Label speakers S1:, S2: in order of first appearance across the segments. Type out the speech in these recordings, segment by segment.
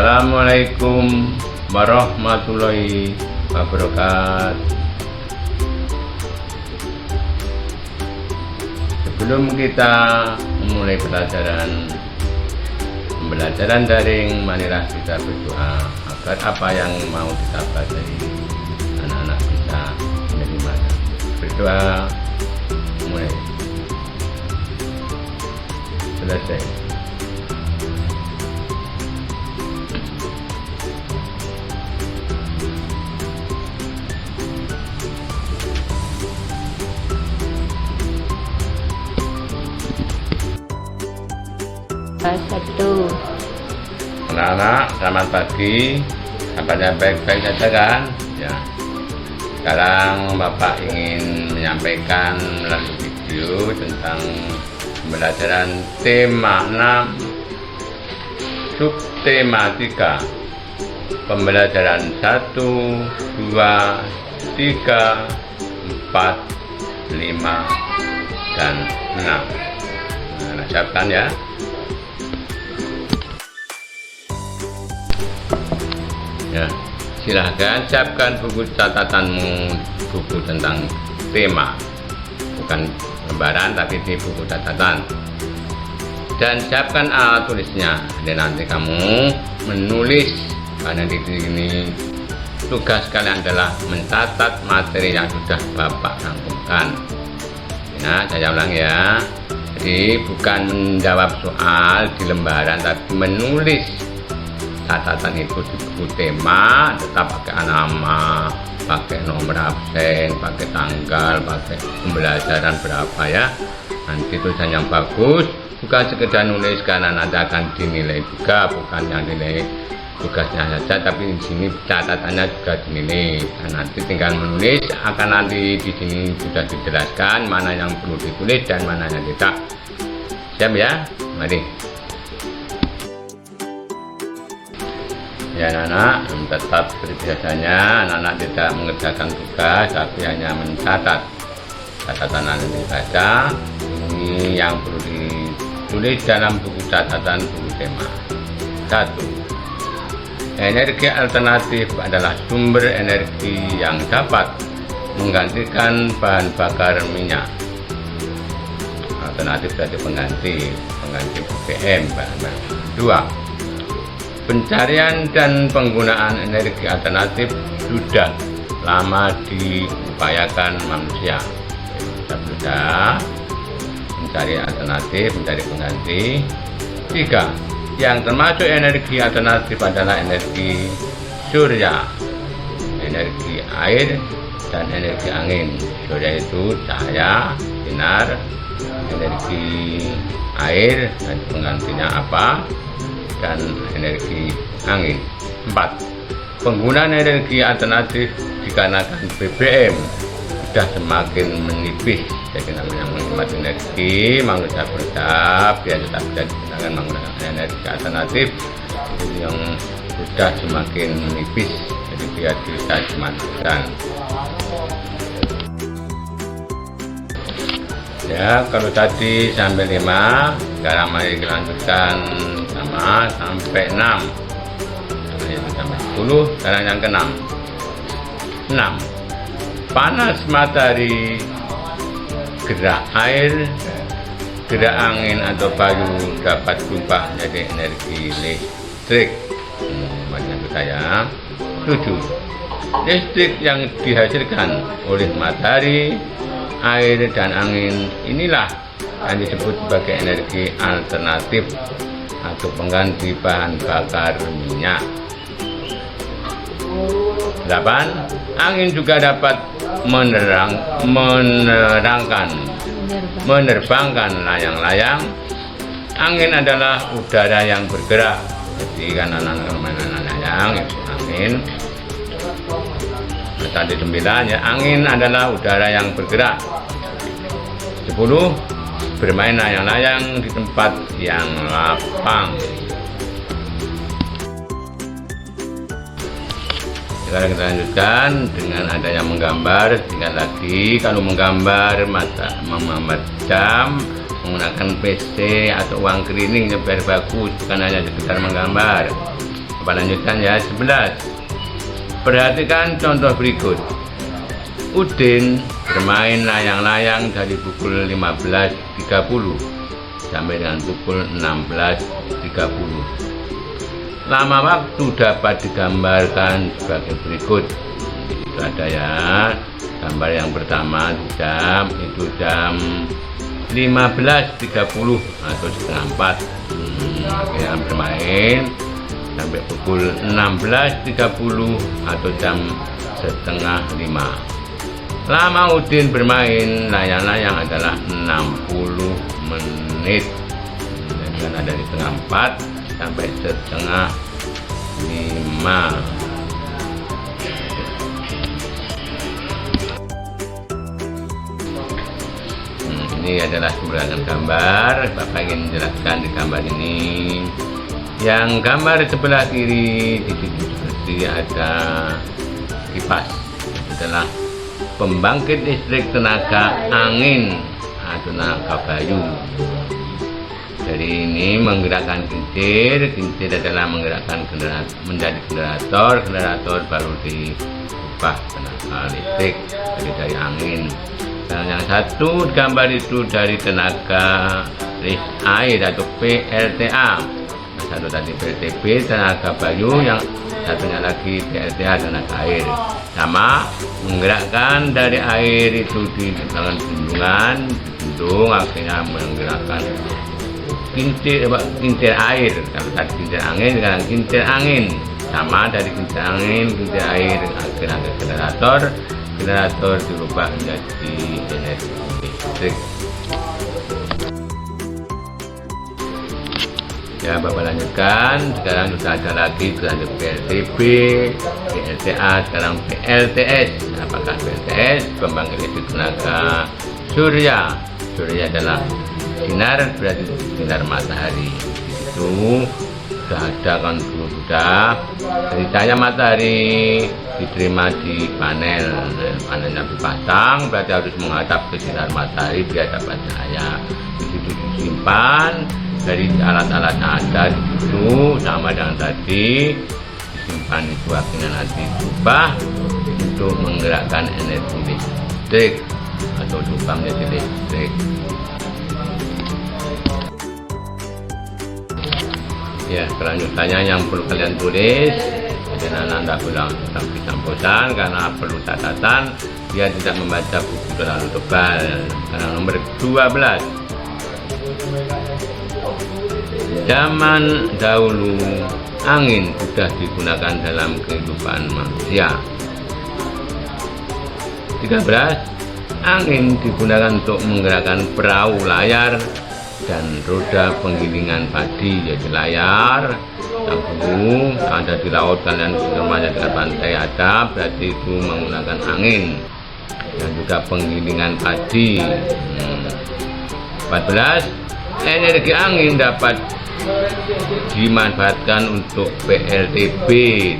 S1: Assalamualaikum warahmatullahi wabarakatuh. Sebelum kita memulai pembelajaran daring, marilah kita berdoa agar apa yang mau kita pelajari anak-anak bisa menerima. Berdoa, mulai. Selesai.
S2: Satu.
S1: Anak-anak, selamat pagi. Kabarnya baik-baik saja kan? Ya. Sekarang Bapak ingin menyampaikan melalui video tentang pembelajaran tema 6 subtema 3. Pembelajaran 1, 2, 3, 4, 5, dan 6. Nah, siapkan ya. Ya, silahkan siapkan buku catatanmu, buku tentang tema, bukan lembaran tapi di buku catatan, dan siapkan alat tulisnya. Dan nanti kamu menulis, karena di sini tugas kalian adalah mencatat materi yang sudah Bapak rangkumkan. Nah, saya ulang ya. Jadi bukan menjawab soal di lembaran, tapi menulis catatan itu di buku tema, tetap pakai nama, pakai nomor absen, pakai tanggal, pakai pembelajaran berapa ya. Nanti tulisan yang bagus, bukan sekedar nulis karena nanti akan dinilai juga, bukan yang nilai tugasnya saja, tapi di sini catatannya juga dinilai. Dan nanti tinggal menulis, akan nanti di sini sudah dijelaskan mana yang perlu ditulis dan mana yang tidak. Siap ya? Mari. Ya anak-anak, tetap seperti biasanya, anak-anak tidak mengerjakan tugas tapi hanya mencatat. Catatan nanti dibaca, ini yang perlu ditulis dalam buku catatan buku tema. 1. Energi alternatif adalah sumber energi yang dapat menggantikan bahan bakar minyak. Alternatif berarti pengganti BBM. 2. Pencarian dan penggunaan energi alternatif sudah lama diupayakan manusia. Sudah mencari alternatif, mencari pengganti. 3. Yang termasuk energi alternatif adalah energi surya, energi air, dan energi angin. Surya itu cahaya, sinar, energi air, dan penggantinya apa? Dan energi angin. 4. Penggunaan energi alternatif dikarenakan BBM sudah semakin menipis, jadi namanya menghemat energi, manusia berusaha biar tetap bisa digunakan menggunakan energi alternatif yang sudah semakin menipis, jadi biar bisa dimanfaatkan. Ya, kalau tadi sampai 5, sekarang mari kita lanjutkan sampai 6. Sampai 10, sekarang yang ke-6. 6. Panas matahari, gerak air, gerak angin atau kayu dapat berubah menjadi energi listrik. Banyak saya. 7. Listrik yang dihasilkan oleh matahari, air, dan angin inilah yang disebut sebagai energi alternatif atau pengganti bahan bakar minyak. 8. Angin juga dapat menerbangkan layang-layang. Angin adalah udara yang bergerak. Jadi kan anak-anak layang itu angin. Tadi 9 ya, angin adalah udara yang bergerak. 10. Bermain layang-layang di tempat yang lapang. Sekarang kita lanjutkan dengan ada yang menggambar. Tinggal lagi kalau menggambar memamar jam menggunakan PC atau uang keliling biar bagus, bukan hanya sekedar menggambar. Bapak lanjutkan ya. 11. Perhatikan contoh berikut. Udin bermain layang-layang dari pukul 15.30 sampai dengan pukul 16.30. Lama waktu dapat digambarkan sebagai berikut. Itu ada ya. Gambar yang pertama jam 15.30 atau setengah 4. Yang bermain sampai pukul 16.30 atau jam setengah 5. Lama Udin bermain layang-layang adalah 60 menit. Dan ada di setengah 4 sampai setengah 5. Ini adalah sebuah gambar. Bapak ingin menjelaskan di gambar ini. Yang gambar sebelah kiri di situ seperti ada kipas. Itu adalah pembangkit listrik tenaga angin atau tenaga bayu. Jadi ini menggerakkan kincir adalah menggerakkan menjadi generator baru diubah tenaga listrik dari angin. Dan yang satu gambar itu dari tenaga air atau PLTA. Satu tadi PLTB tenaga bayu, yang satunya lagi PLTA tenaga air. Sama menggerakkan dari air itu di dalam bendung akhirnya menggerakkan kincir air. Kalau tadi kincir angin, sekarang kincir angin. Sama dari kincir angin, kincir air akhirnya ke generator dirubah menjadi energi listrik. Ya, Bapak lanjutkan. Sekarang sudah ada lagi lanjut PLTB, PLTA, sekarang PLTS. Apakah PLTS? Pembangkit listrik tenaga surya. Surya adalah sinar, berarti sinar matahari. Itu sudah ada kan dulu sudah. Dari cahaya matahari diterima di panel. Panelnya dipasang, berarti harus menghadap ke sinar matahari biar dapat cahaya. Di situ disimpan. Dari alat-alatnya ada di situ sama dengan tadi, disimpan itu akhirnya nanti berubah untuk menggerakkan energi listrik atau berubah menjadi listrik. Ya, kelanjutannya yang perlu kalian tulis. Jangan Anda pulang sampai karena perlu catatan dia tidak membaca buku terlalu tebal. Karena nomor 12. Zaman dahulu angin sudah digunakan dalam kehidupan manusia. 13. Angin digunakan untuk menggerakkan perahu layar dan roda penggilingan padi. Jadi layar yang dulu ada di laut, kalian rumahnya dekat pantai ada, berarti itu menggunakan angin. Dan juga penggilingan padi. 14. Energi angin dapat dimanfaatkan untuk PLTB.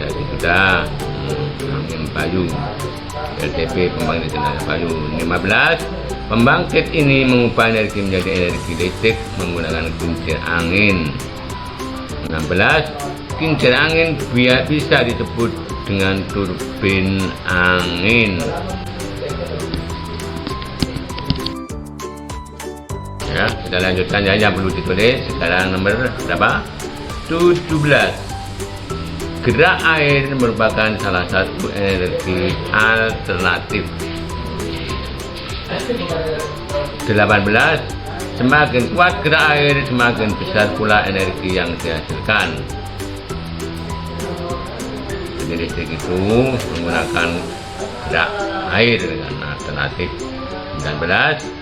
S1: Tadi sudah angin bayu, PLTB pembangkit tenaga bayu. 15. Pembangkit ini mengubah energi menjadi energi listrik menggunakan kincir angin. 16. Kincir angin bisa disebut dengan turbin angin. Ya, kita lanjutkan ya, yang perlu ditulis. Sekarang nomor berapa? 17. Gerak air merupakan salah satu energi alternatif. 18. Semakin kuat gerak air, semakin besar pula energi yang dihasilkan. Jadi listrik itu menggunakan gerak air dengan alternatif. 19.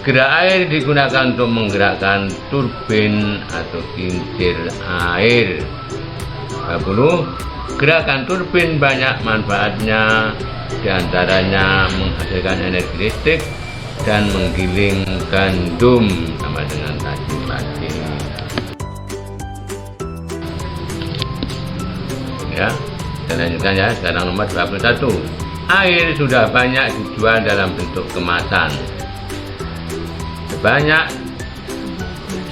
S1: Gerak air digunakan untuk menggerakkan turbin atau kincir air. 20. Gerakan turbin banyak manfaatnya, diantaranya menghasilkan energi listrik dan menggiling gandum sama dengan tadi. Ya, kita lanjutkan ya. Sekarang nomor 21. Air sudah banyak dijual dalam bentuk kemasan.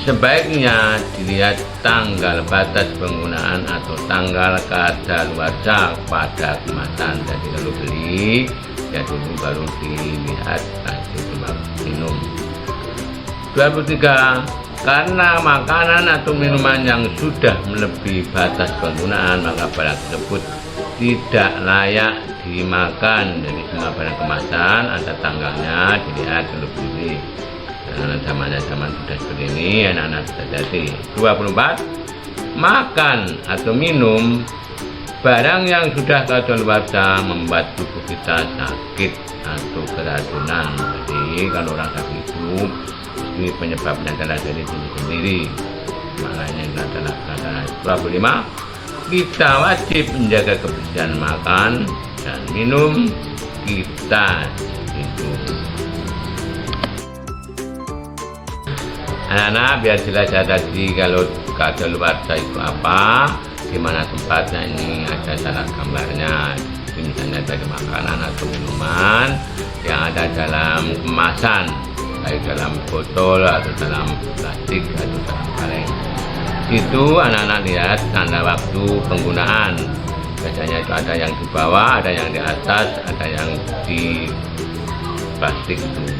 S1: sebaiknya dilihat tanggal batas penggunaan atau tanggal kadaluarsa pada kemasan. Jadi kalau beli ya dulu baru dilihat hasil minum. 23. Karena makanan atau minuman yang sudah melebihi batas penggunaan, maka barang tersebut tidak layak dimakan. Jadi semua barang kemasan ada tanggalnya, dilihat dulu beli. Karena zaman sudah seperti ini, anak-anak sudah jadi. 24. Makan atau minum barang yang sudah kadaluarsa membuat tubuh kita sakit atau keracunan. Jadi kalau orang sakit itu ini penyebabnya adalah dari diri sendiri, makanya adalah kata 25. Kita wajib menjaga kebersihan makan dan minum kita itu. Anak-anak biar jelas ya tadi kalau kadaluarsa itu apa, di mana tempatnya, ini ada salah gambarnya. Jadi misalnya dari makanan atau minuman yang ada dalam kemasan, baik dalam botol atau dalam plastik atau dalam kaleng. Itu anak-anak lihat tanda waktu penggunaan. Biasanya itu ada yang di bawah, ada yang di atas, ada yang di plastik itu.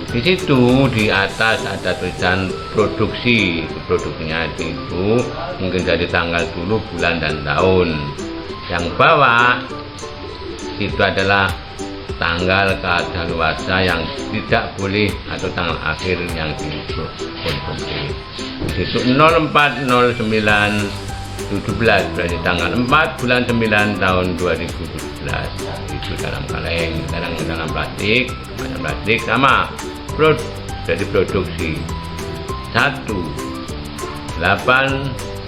S1: Di situ di atas ada tulisan produksi. Produksinya itu mungkin dari tanggal dulu, bulan dan tahun. Yang bawah itu adalah tanggal kadaluarsa yang tidak boleh atau tanggal akhir yang dikonsumsi. Itu 040917 berarti tanggal 4 bulan 9 tahun 2017. Itu dalam kaleng, dalam plastik, macam plastik sama. Jadi produksi 1 8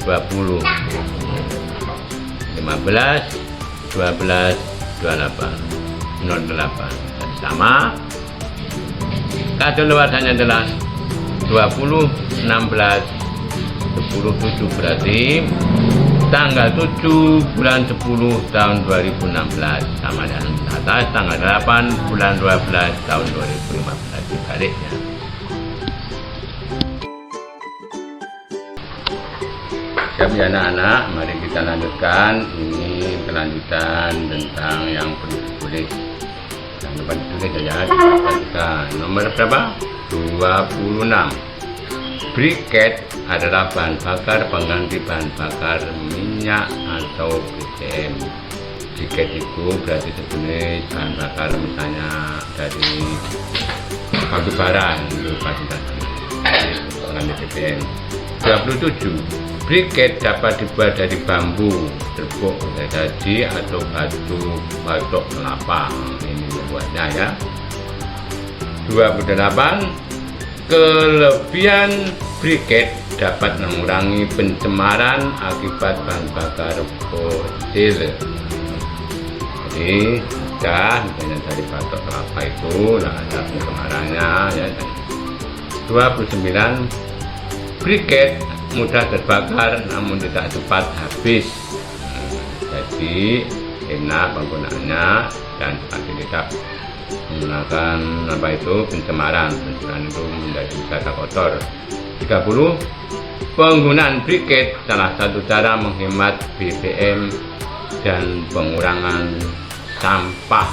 S1: 20 15 12 28 08 sama. Kadaluarsanya adalah 20 16 10 7 berarti tanggal 7 bulan 10 tahun 2016 sama dengan atas tanggal 8 bulan 12 tahun 2015 sebaliknya. Siap ya anak-anak, mari kita lanjutkan. Ini kelanjutan tentang yang perlu ditulis. Yang dapat ditulis saja kita nomor berapa? 26. Briket adalah bahan bakar pengganti bahan bakar minyak atau BBM. Briket itu berarti sejenis bahan bakar misalnya dari batu bara itu pasti tadi pengganti BBM. 27. Briket dapat dibuat dari bambu, serbuk, gergaji atau batu batok kelapa. Ini membuatnya ya. 28. Kelebihan briket dapat mengurangi pencemaran akibat bahan bakar fosil. Jadi misalnya dari batok kelapa itu ada pencemarannya ya. 29. Briket mudah terbakar namun tidak cepat habis. Jadi enak penggunaannya dan pasti tidak menggunakan pencemaran itu menjadi kata kotor. 30. Penggunaan briket salah satu cara menghemat BBM dan pengurangan sampah.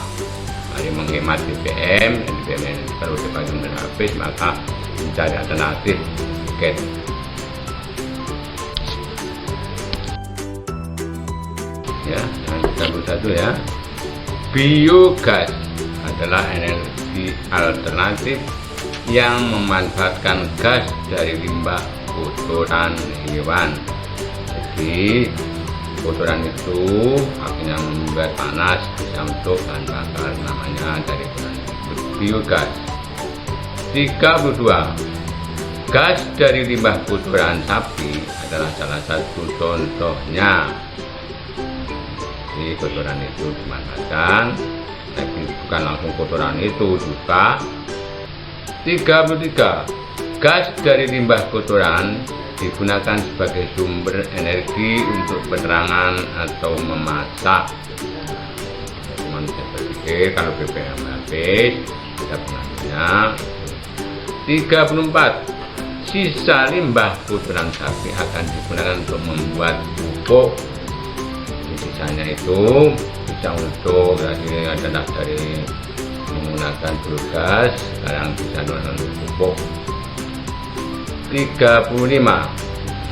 S1: Mari menghemat BBM, dan BBM kalau dipakai habis maka mencari alternatif briket. Ya, yang 31 ya. Biogas adalah energi alternatif yang memanfaatkan gas dari limbah kotoran hewan. Jadi kotoran itu akhirnya membuat panas, bisa untuk bahan bakar, namanya dari biogas. 32. Gas dari limbah kotoran sapi adalah salah satu contohnya. Jadi kotoran itu dimanfaatkan, tapi bukan langsung kotoran itu juga. 33. Gas dari limbah kotoran digunakan sebagai sumber energi untuk penerangan atau memasak. Teman saya berpikir kalau BBM habis, tidak penggunanya. 34. Sisa limbah kotoran sapi akan digunakan untuk membuat pupuk. Sisanya itu bisa untuk adalah dari menggunakan biogas, sekarang bisa menggunakan pupuk 35.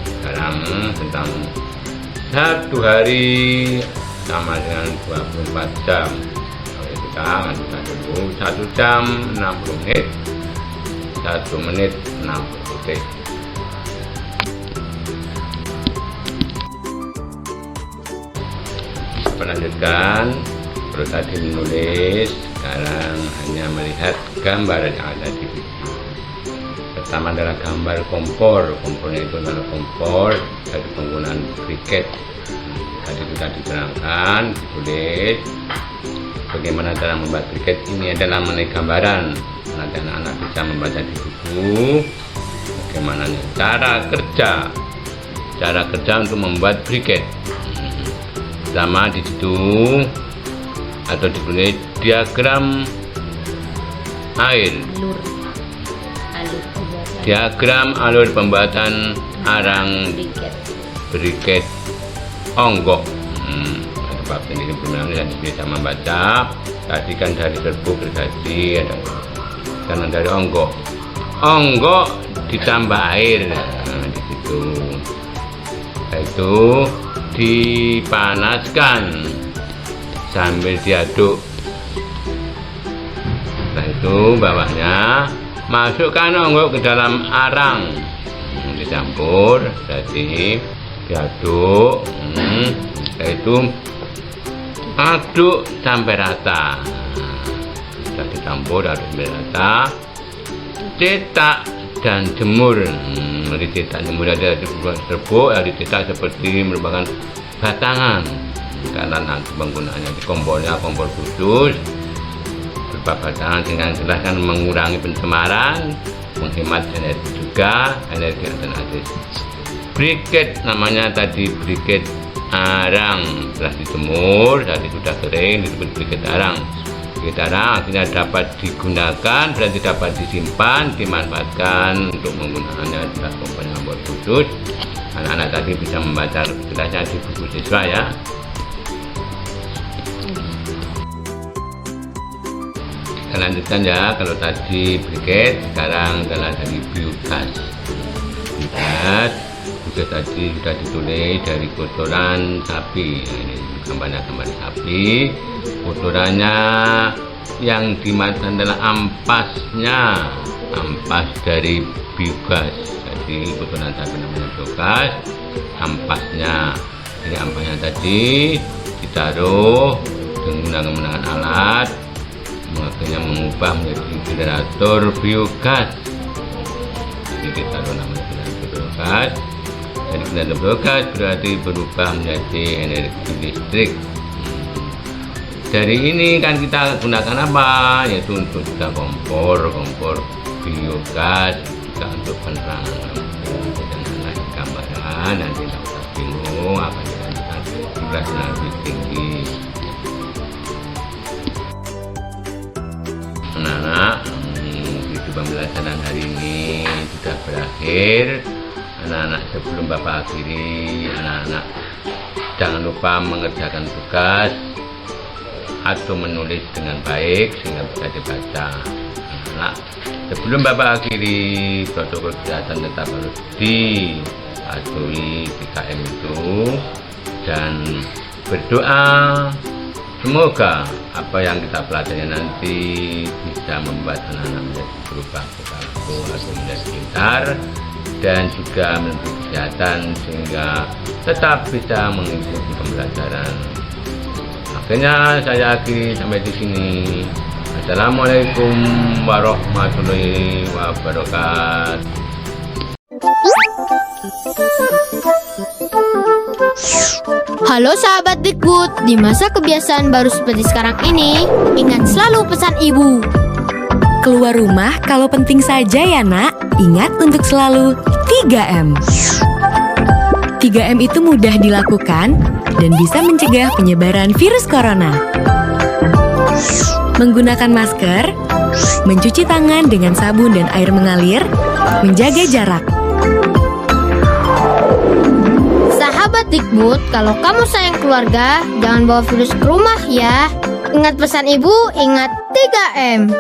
S1: Sekarang tentang 1 hari sama dengan 24 jam. Kalau kita akan dulu 1 jam 60 menit, 1 menit 60 detik. Melanjutkan, kalau tadi menulis, sekarang hanya melihat gambar yang ada di video. Pertama adalah gambar kompor. Kompornya itu adalah kompor dari penggunaan briket. Tadi sudah diterangkan, ditulis bagaimana cara membuat briket. Ini adalah mengenai gambaran. Nanti anak-anak bisa membaca di buku bagaimana cara kerja untuk membuat briket. Pertama di situ atau ditulis diagram air, diagram alur pembuatan arang briket onggok. Sebab ini belum dan bisa membaca. Tadi kan dari serbu gergaji, ada karena dari onggok ditambah air. Di situ itu dipanaskan sambil diaduk. Setelah itu bawahnya masukkan onggok ke dalam arang, dicampur, jadi diaduk. Setelah itu aduk sampai rata. Sudah dicampur, aduk sampai rata, cetak dan jemur. Dicetak jemur ada serbuk, dicetak seperti merupakan batangan. Karena nanti penggunaannya di kompornya kompor khusus berupa batangan, dengan jelas kan mengurangi pencemaran, menghemat energi juga, energi alternatif. Briket namanya tadi, briket arang. Setelah dijemur, tadi sudah kering, disebut briket arang. Briket arang akhirnya dapat digunakan, berarti dapat disimpan, dimanfaatkan untuk menggunakannya adalah komponen kompor khusus. Anak-anak tadi bisa membaca jelasnya di buku siswa ya. Kita lanjutkan ya, kalau tadi briket, sekarang adalah dari biogas. Biogas tadi sudah ditulis dari kotoran sapi. Ini gambarnya gambar sapi. Kotorannya yang dimakan adalah ampasnya, ampas dari biogas. Jadi kotoran sapi namanya biogas, ampasnya. Jadi ampasnya tadi ditaruh dengan menggunakan alat, akhirnya mengubah menjadi generator biogas. Jadi ditaruh namanya generator biogas. Jadi generator biogas berarti berubah menjadi energi listrik. Dari ini kan kita gunakan apa? Yaitu untuk juga kompor biogas, juga untuk penerangan. Janganlah gambaran, nanti tidak usah bingung akan dilanjutkan jumlahnya lebih tinggi. Anak-anak, video pembelajaran hari ini sudah berakhir. Anak-anak, sebelum Bapak akhiri, anak-anak jangan lupa mengerjakan tugas atau menulis dengan baik sehingga bisa dibaca. Anak-anak, sebelum Bapak akhiri, protokol kesehatan tetap harus dipatuhi 3M itu, dan berdoa semoga apa yang kita pelajari nanti bisa membuat anak-anak menjadi berubah perilaku atau menjadi pintar dan juga menjadi kesehatan sehingga tetap bisa mengikuti pembelajaran. Akhirnya saya akhiri sampai di sini. Assalamualaikum warahmatullahi wabarakatuh.
S2: Halo sahabat Dikbud, di masa kebiasaan baru seperti sekarang ini, ingat selalu pesan ibu.
S3: Keluar rumah kalau penting saja ya nak, ingat untuk selalu 3M. 3M itu mudah dilakukan dan bisa mencegah penyebaran virus corona. Menggunakan masker, mencuci tangan dengan sabun dan air mengalir, menjaga jarak.
S2: Sahabat Dikbud, kalau kamu sayang keluarga, jangan bawa virus ke rumah ya. Ingat pesan ibu, ingat 3M.